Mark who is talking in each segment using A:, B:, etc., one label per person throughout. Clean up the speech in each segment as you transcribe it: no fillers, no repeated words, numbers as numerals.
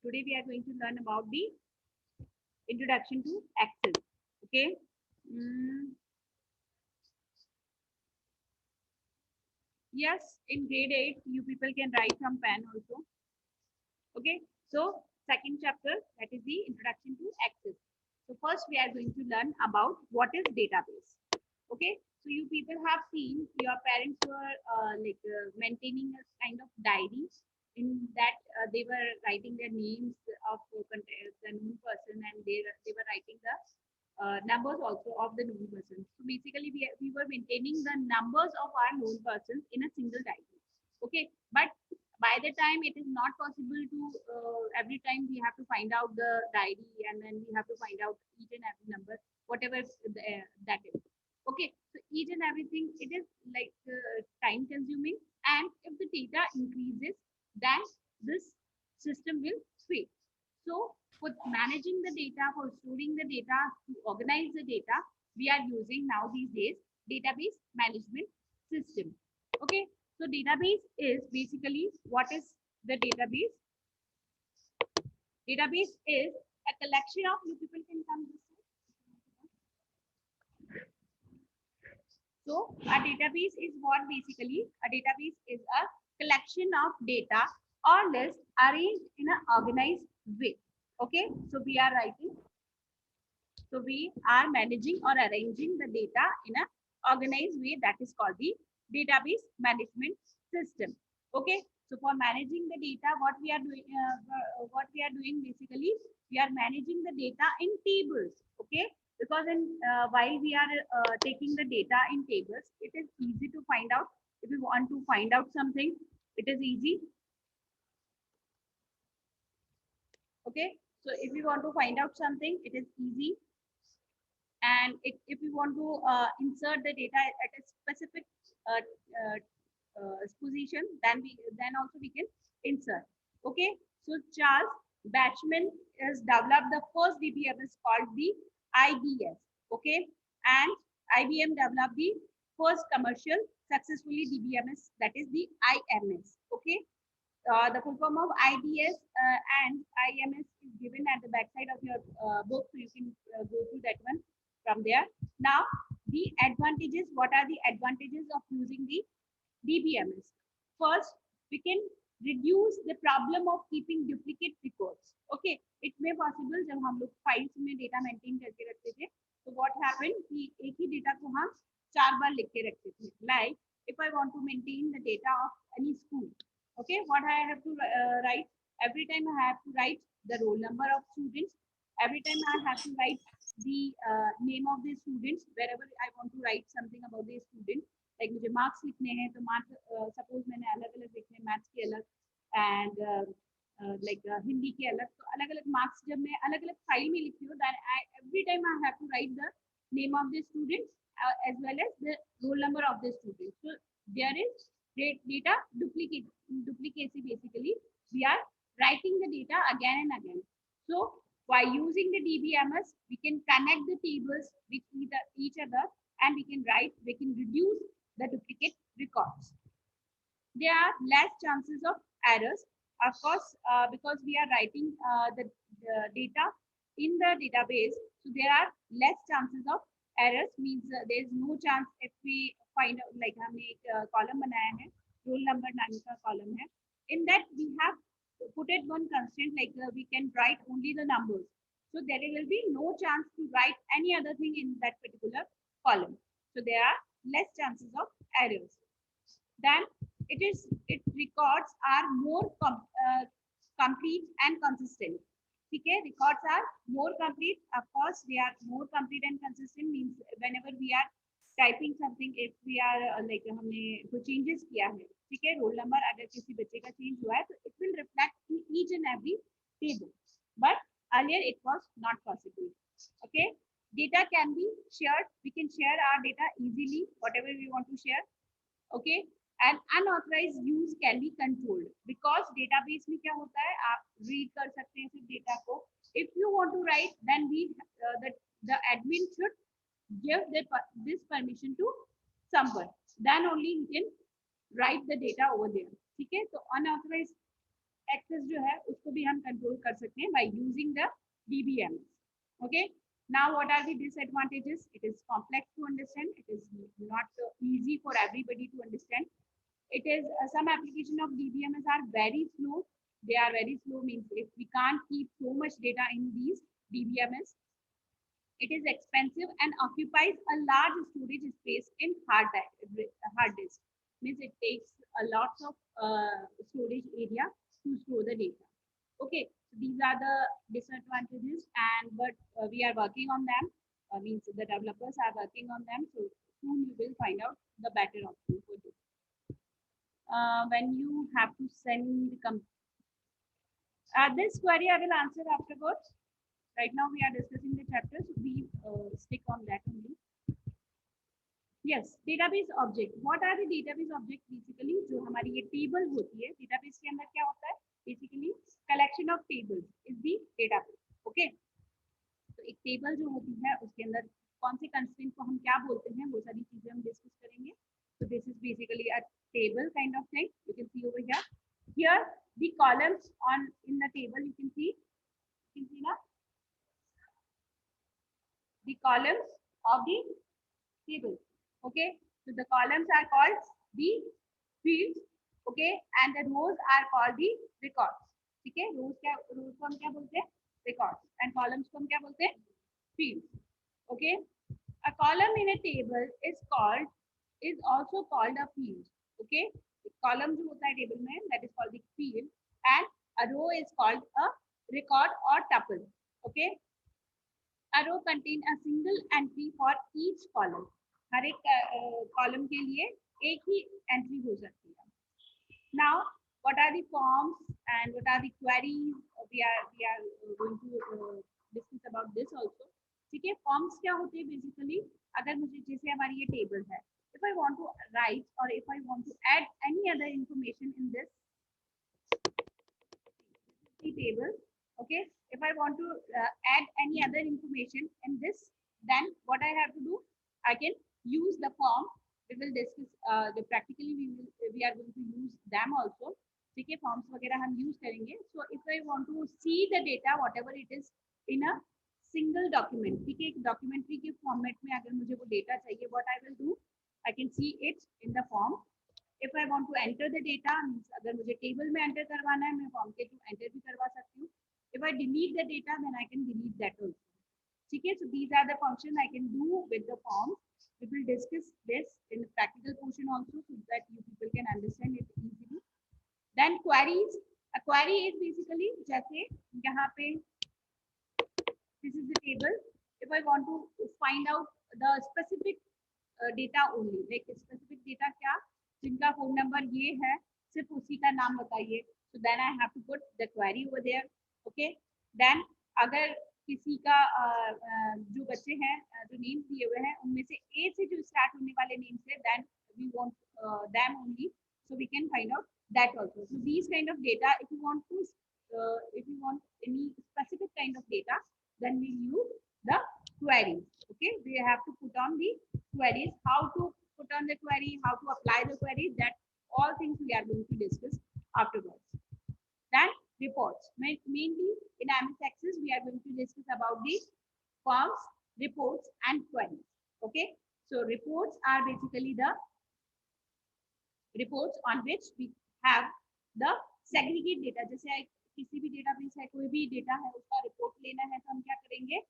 A: Today we are going to learn about the introduction to Excel. Okay. Mm, yes, in grade 8, you people can write from pen also. Okay. So, second chapter, that is the introduction to Excel. So, first we are going to learn about what is database. Okay. So, you people have seen your parents were maintaining a kind of diary in that they were writing their names of the known person, and they were writing the numbers also of the known persons. So basically, we were maintaining the numbers of our known persons in a single diary. Okay, but by the time it is not possible to every time we have to find out the diary, and then we have to find out each and every number, whatever that is. Okay, so each and everything, it is like time consuming, and if the data increases, then this system will fail. So for managing the data, for storing the data, to organize the data, we are using now these days database management system. Okay, so database is basically, what is the database? Database is a collection of, you people can come this way. So a database is what? Basically a database is a collection of data or list arranged in an organized way. Okay, so we are writing, so we are managing or arranging the data in a organized way, that is called the database management system. Okay, so for managing the data, what we are doing basically, we are managing the data in tables. Okay, because in while we are taking the data in tables, it is easy to find out. If we want to find out something, it is easy. Okay, so if we want to find out something, it is easy. And if we want to insert the data at a specific uh, uh, position, then also we can insert. Okay, so Charles Batchman has developed the first DBMS called the IDS. Okay, and IBM developed the first commercial successfully DBMS, that is the IMS. Okay, the full form of IDS and IMS is given at the backside of your book, so you can go through that one from there. Now, the advantages. What are the advantages of using the DBMS? First, we can reduce the problem of keeping duplicate records. Okay, it may possible जब हम लोग files में data maintain करके रखते थे, तो what happened कि एक ही data को हम 4 बार लिख के रखते थे. Like if I want to maintain the data of any school, okay, what I have to write? Every time I have to write the roll number of students. Every time I have to write the name of the students. Wherever I want to write something about the student, like मुझे marks लिखने हैं, तो marks suppose मैंने अलग अलग लिखने, maths के अलग and हिंदी के अलग, तो अलग अलग marks जब मैं अलग अलग file में लिखती हूँ, then every time I have to write the name of the students as well as the roll number of the students. So there is data duplicacy. Basically, we are writing the data again and again. So by using the DBMS, we can connect the tables with each other, and we can reduce the duplicate records. There are less chances of errors, of course, because we are writing the data in the database, so there are less chances of errors. Means there is no chance if we find out, like हमने एक column बनाया है, roll number नाम का column है, in that we have put it one constraint, like we can write only the numbers, so there will be no chance to write any other thing in that particular column, so there are less chances of errors. Then it records are more complete and consistent. Okay, records are more complete. Of course, they are more complete and consistent. Means whenever we are typing something, if we are like हमने कोई changes किया है, ठीक है, roll number अगर किसी बच्चे का change हुआ है, तो it will reflect in each and every table. But earlier it was not possible. Okay, data can be shared. We can share our data easily, whatever we want to share. Okay, and unauthorized use can be controlled, because database में क्या होता है, आप read कर सकते हैं सिर्फ data को. If you want to write, then the admin should give this permission to someone, then only he can write the data over there. ठीक है, तो unauthorized एक्सेस जो है उसको भी हम कंट्रोल कर सकते हैं by using the DBMS. Okay. Now, what are the disadvantages? It is complex to understand. It is not easy for everybody to understand. It is some application of DBMS are very slow. They are very slow means if we can't keep so much data in these DBMS, it is expensive and occupies a large storage space in hard disk. Means it takes a lot of storage area to store the data. Okay, so these are the disadvantages, and but we are working on them. Means the developers are working on them. So soon you will find out the better option for this. When you have to send this query, I will answer afterwards. Right now we are discussing the chapters. We stick on that only. Yes, database object. What are the database object? Basically, जो हमारी ये table होती है, database के अंदर क्या होता है? Basically, collection of tables is the database. Okay. तो एक table जो होती है, उसके अंदर कौन से constraint को हम क्या बोलते हैं, वो सारी चीजें हम discuss करेंगे. So this is basically a table kind of thing. You can see over here. Here, the columns on in the table you can see now. The columns of the table. Okay, so the columns are called the fields. Okay, and the rows are called the records. ठीक है, rows को हम क्या बोलते हैं? Records. And columns को हम क्या बोलते हैं? Fields. Okay, a column in a table is also called a field. Okay, column जो होता है table में, that is called the field, and a row is called a record or tuple. Okay, a row contain a single entry for each column. हर एक column के लिए एक ही entry हो सकती है. Now, what are the forms and what are the queries? We are going to discuss about this also. ठीक है, forms क्या होते हैं basically? अगर मुझे जैसे हमारी ये टेबल है, if I want to write or if I want to add any other information in this the table, okay, if I want to add any other information in this, then what I have to do, I can use the form. We will discuss the practically we are going to use them also. ठीक है, forms वगैरह हम use करेंगे. So if I want to see the data whatever it is in a single document, ठीक है, एक documentary के format में अगर मुझे वो data चाहिए, what I will do, I can see it in the form. If I want to enter the data, means अगर मुझे table में enter करवाना है, मैं form के through enter भी करवा सकती हूँ. If I delete the data, then I can delete that also. ठीक है, so these are the functions I can do with the form. We will discuss this in the practical portion also so that you people can understand it easily. Then queries. A query is basically जैसे यहाँ पे this is the table. If I want to find out the specific data only, like specific data क्या, जिनका phone number ये है, सिर्फ उसी का नाम बताइए. So then I have to put the query over there. Okay. Then अगर किसी का जो बच्चे हैं जो नेम्स दिए हुए हैं उनमें से ए से जो स्टार्ट होने वाले नेम्स है then we want them only, so we can find out that also. So these kind of data, if you want any specific kind of data, then we use the queries. Okay, we have to put on the queries, how to put on the query, how to apply the query, that all things we are going to discuss afterwards. Then reports. Mainly in MS Access, we are going to discuss about the forms, reports, and queries. Okay. So reports are basically the reports on which we have the segregate data. जैसे किसी भी database है, कोई भी data है, उसका report लेना है, तो हम क्या करेंगे,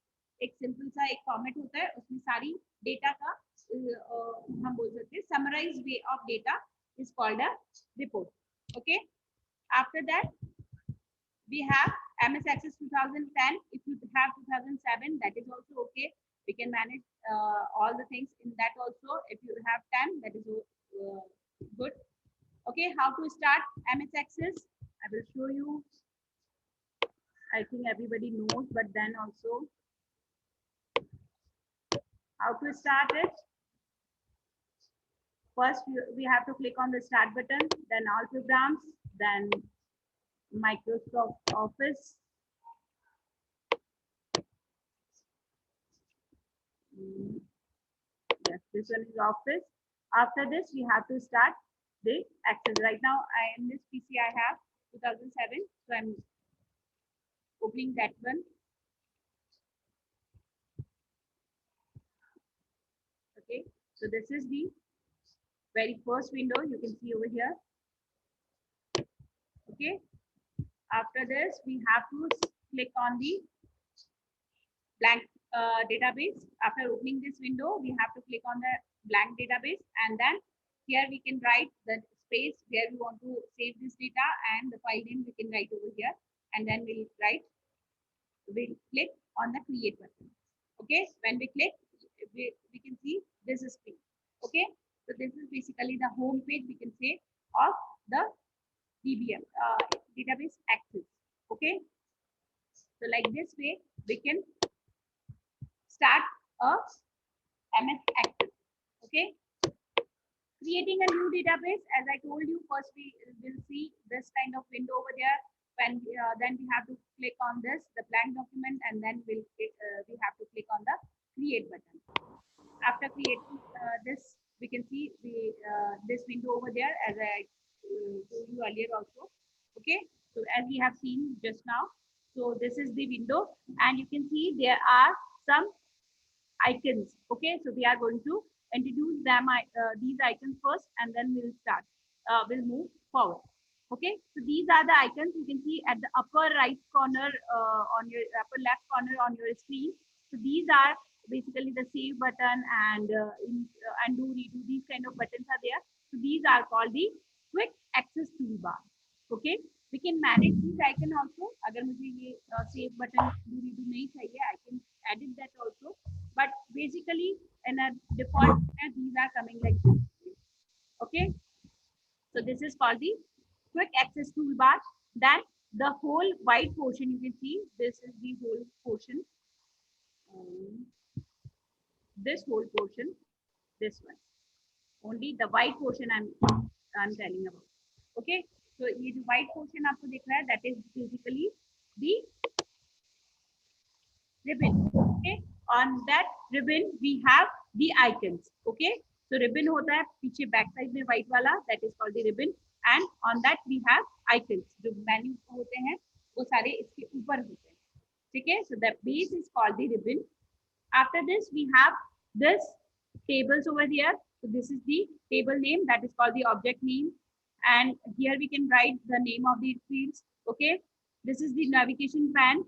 A: एक सिंपल सा एक फॉर्मेट होता है, उसमें सारी डेटा का हम बोल सकते हैं summarised way of data is called a report. Okay. After that, we have MS Access 2010. If you have 2007, that is also okay. We can manage all the things in that also. If you have 10, that is good. Okay, how to start MS Access? I will show you. I think everybody knows, but then also how to start it. First, we have to click on the start button, then all programs, then Microsoft Office. Yes, this one is Office. After this, we have to start the Access. Right now, in this PC, I have 2007. So I'm opening that one. Okay, so this is the very first window you can see over here. Okay, after this we have to click on the blank database. After opening this window, we have to click on the blank database, and then here we can write the space where we want to save this data, and the file name we can write over here, and then we'll click on the create button. Okay, when we click, we can see this is screen. Okay, so this is basically the home page, we can say, of the DBM database access. Okay, so like this way we can start a MS Access. Okay, creating a new database, as I told you, first we will see this kind of window over there. When then we have to click on this, the blank document, and then we have to click on the create button. After creating this, we can see the this window over there, as I told you earlier also. Okay, so as we have seen just now, so this is the window, and you can see there are some icons. Okay, so we are going to introduce them these icons first, and then we'll start. We'll move forward. Okay, so these are the icons you can see at the upper right corner on your upper left corner on your screen. So these are basically the save button and undo, redo. These kind of buttons are there. So these are called the quick access toolbar. Okay, we can manage these icon also. अगर मुझे ये save button undo, redo नहीं चाहिए, I can edit that also. But basically, in a default, these are coming like this. Okay, so this is called the quick access toolbar. Then the whole white portion you can see. This is the whole portion. This whole portion. This one. Only the white portion I'm telling about. Okay. So ये जो white portion आपको दिख रहा है, that is basically the ribbon. Okay. On that ribbon we have the icons. Okay. So ribbon होता है पीछे back side में white वाला, that is called the ribbon. And on that we have icons. जो menu होते हैं वो सारे इसके ऊपर होते हैं. ठीक है. So the base is called the ribbon. After this we have this tables over here. So this is the table name, that is called the object name. And here we can write the name of the fields. Okay. This is the navigation pan.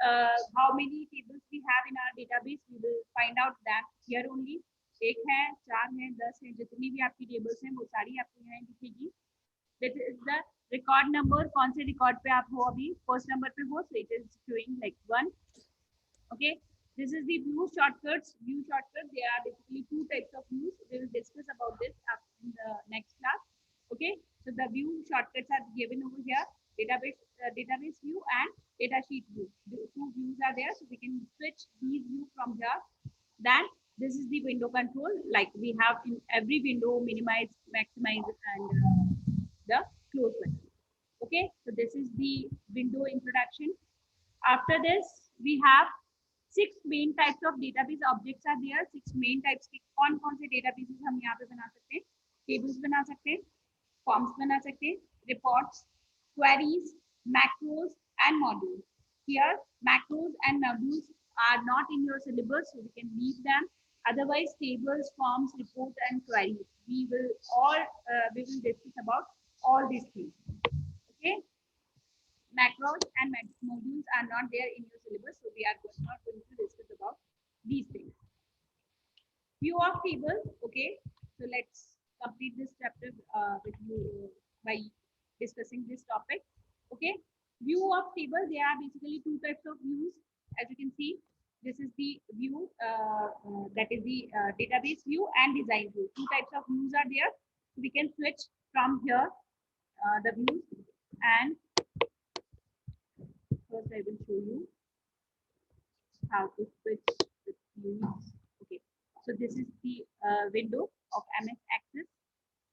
A: How many tables we have in our database, we will find out that here only. एक है, चार है, 10 है, जितनी भी आपकी tables हैं वो सारी आपको यहाँ दिखेगी. That is the record number. कौन से record पे आप हो अभी, first number पे हो, so it is showing like 1. Okay. This is the view shortcuts. View shortcuts, there are basically two types of views. We will discuss about this in the next class. Okay, so the view shortcuts are given over here. Database view and data sheet view. The two views are there, so we can switch these views from here. Then this is the window control, like we have in every window: minimize, maximize, and the close button. Okay, so this is the window introduction. After this, we have 6 main types of database objects are there. 6 main types के कौन-कौन से databases हम यहाँ पे बना सकते हैं? Tables बना सकते हैं, forms बना सकते हैं, reports, queries, macros, and modules. Here, macros and modules are not in your syllabus, so we can leave them. Otherwise, tables, forms, reports, and queries. We will discuss about all these things. Okay. Macros and modules are not there in your syllabus, so we are not going to discuss about these things. View of table. Okay, so let's complete this chapter with you by discussing this topic. Okay, view of table. There are basically two types of views. As you can see, this is the view that is the database view and design view. Two types of views are there. So we can switch from here the views, and first I will show you how to switch the views. Okay, so this is the window of MS Access.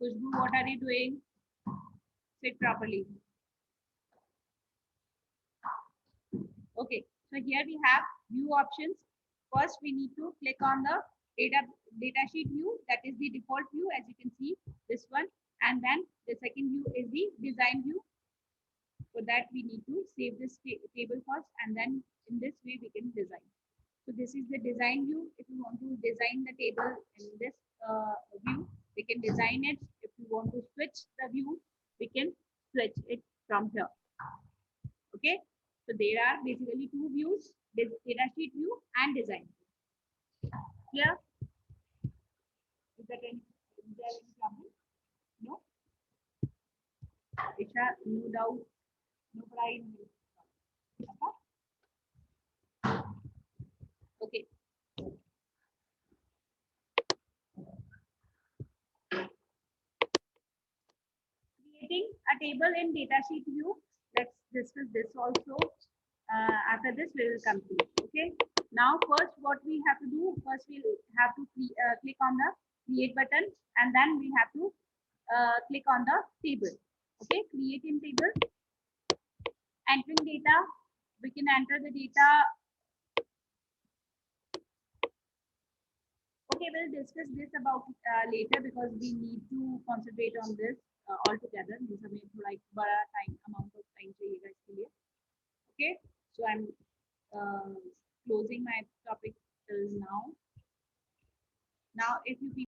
A: Khushbu, what are you doing? Sit properly. Okay, so here we have view options. First, we need to click on the data sheet view. That is the default view, as you can see, this one. And then the second view is the design view. that we need to save this table first, and then in this way we can design. So this is the design view. If you want to design the table in this view, we can design it. If you want to switch the view, we can switch it from here. Okay. So there are basically two views: data sheet view and design view. Clear? Is there any problem? No? Isha, no doubt, no pride. Okay. Creating a table in datasheet view. Let's discuss this also. After this, we will complete. Okay. Now, first, what we have to do? First, we'll have to click on the create button, and then we have to click on the table. Okay. Create in table. Entering data. We can enter the data. Okay, we'll discuss this about later because we need to concentrate on this all together. Means हमें थोड़ा एक बड़ा time amount of time चाहिएगा इसके लिए. Okay, so I'm closing my topic till now. Now, if you